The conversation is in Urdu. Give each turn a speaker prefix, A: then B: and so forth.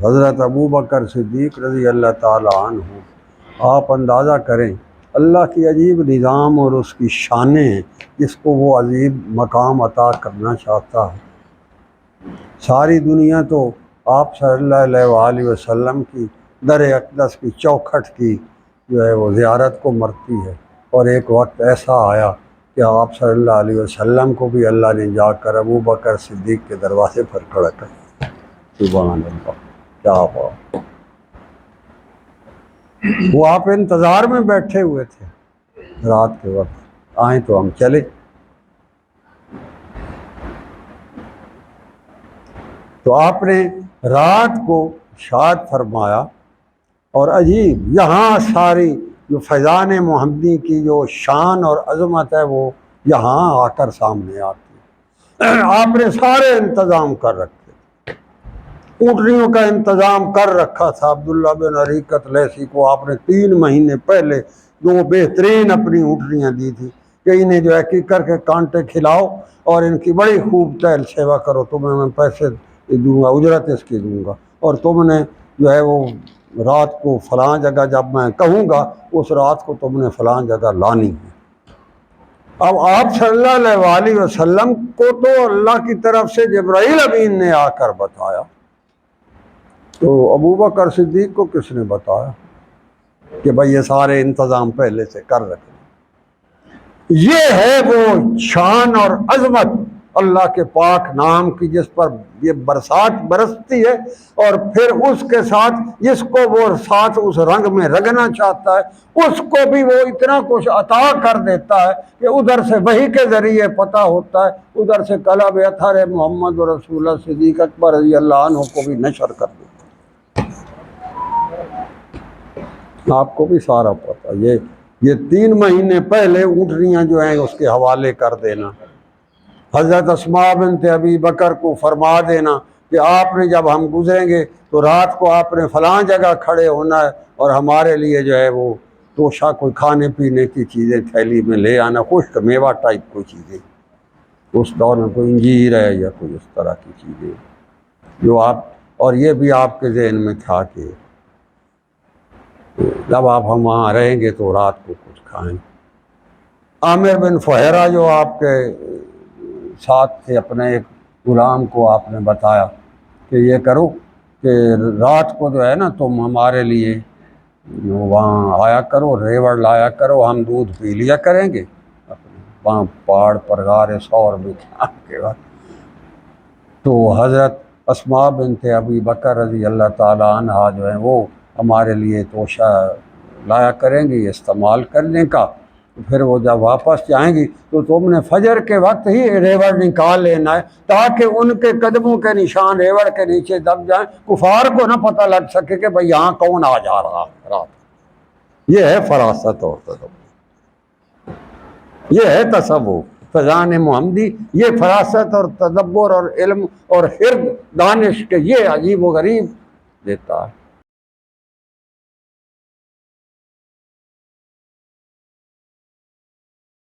A: حضرت ابو بکر صدیق رضی اللہ تعالی عنہ، آپ اندازہ کریں اللہ کی عجیب نظام اور اس کی شانیں ہیں جس کو وہ عجیب مقام عطا کرنا چاہتا ہے۔ ساری دنیا تو آپ صلی اللہ علیہ وآلہ وسلم کی در اقدس کی چوکھٹ کی جو ہے وہ زیارت کو مرتی ہے، اور ایک وقت ایسا آیا کہ آپ صلی اللہ علیہ وسلم کو بھی اللہ نے جا کر ابو بکر صدیق کے دروازے پر کھڑا کر دیا۔ سبحان اللہ، کیا بات! وہ آپ انتظار میں بیٹھے ہوئے تھے رات کے وقت، آئیں تو ہم چلے۔ تو آپ نے رات کو شاد فرمایا، اور عجیب یہاں ساری جو فیضان محمدی کی جو شان اور عظمت ہے وہ یہاں آ کر سامنے آتی ہے۔ آپ نے سارے انتظام کر رکھے، اونٹنیوں کا انتظام کر رکھا تھا۔ عبداللہ بن عریقۃ لیثی کو آپ نے 3 مہینے پہلے 2 بہترین اپنی اونٹنیاں دی تھی کہ انہیں جو ہے کیکر کے کانٹے کھلاؤ اور ان کی بڑی خوب تیل سیوا کرو، تمہیں میں پیسے دوں گا، اجرت اس کی دوں گا، اور تم نے جو ہے وہ رات کو فلاں جگہ جب میں کہوں گا اس رات کو تم نے فلاں جگہ لانی ہے۔ اب آپ صلی اللہ علیہ وآلہ وسلم کو تو اللہ کی طرف سے جبرائیل امین نے آ کر بتایا، تو ابو بکر صدیق کو کس نے بتایا کہ بھائی یہ سارے انتظام پہلے سے کر رکھے؟ یہ ہے وہ شان اور عظمت اللہ کے پاک نام کی جس پر یہ برسات برستی ہے، اور پھر اس کے ساتھ جس کو وہ ساتھ اس رنگ میں رنگنا چاہتا ہے اس کو بھی وہ اتنا کچھ عطا کر دیتا ہے کہ ادھر سے وحی کے ذریعے پتہ ہوتا ہے، ادھر سے قلب اطہر محمد رسول اللہ صدیق اکبر رضی اللہ عنہ کو بھی نشر کر دیتا ہے۔ آپ کو بھی سارا پتہ، یہ 3 مہینے پہلے اونٹنیاں جو ہیں اس کے حوالے کر دینا، حضرت اسماء بنت ابی بکر کو فرما دینا کہ آپ نے جب ہم گزریں گے تو رات کو آپ نے فلاں جگہ کھڑے ہونا ہے، اور ہمارے لیے جو ہے وہ توشہ کوئی کھانے پینے کی چیزیں تھیلی میں لے آنا، خشک میوہ ٹائپ کوئی چیزیں، اس دور میں کوئی انجیر ہے یا کوئی اس طرح کی چیزیں جو آپ، اور یہ بھی آپ کے ذہن میں تھا کہ جب آپ ہم وہاں رہیں گے تو رات کو کچھ کھائیں۔ عامر بن فہرہ جو آپ کے ساتھ تھے، اپنے ایک غلام کو آپ نے بتایا کہ یہ کرو کہ رات کو جو ہے نا تم ہمارے لیے وہاں آیا کرو، ریوڑ لایا کرو، ہم دودھ پی لیا کریں گے اپنے وہاں پہاڑ پر غار ثور میں کے بعد۔ تو حضرت اسماء بنت ابی بکر رضی اللہ تعالیٰ عنہ جو ہیں وہ ہمارے لیے توشہ لایا کریں گی استعمال کرنے کا، پھر وہ جب واپس جائیں گی تو تم نے فجر کے وقت ہی ریوڑ نکال لینا ہے تاکہ ان کے قدموں کے نشان ریوڑ کے نیچے دب جائیں، کفار کو نہ پتہ لگ سکے کہ بھئی یہاں کون آ جا رہا ہے رات۔ یہ ہے فراست اور تدبر، یہ ہے تصوف فیضان محمدی، یہ فراست اور تدبر اور علم اور حرص دانش کے یہ عجیب و غریب دیتا ہے۔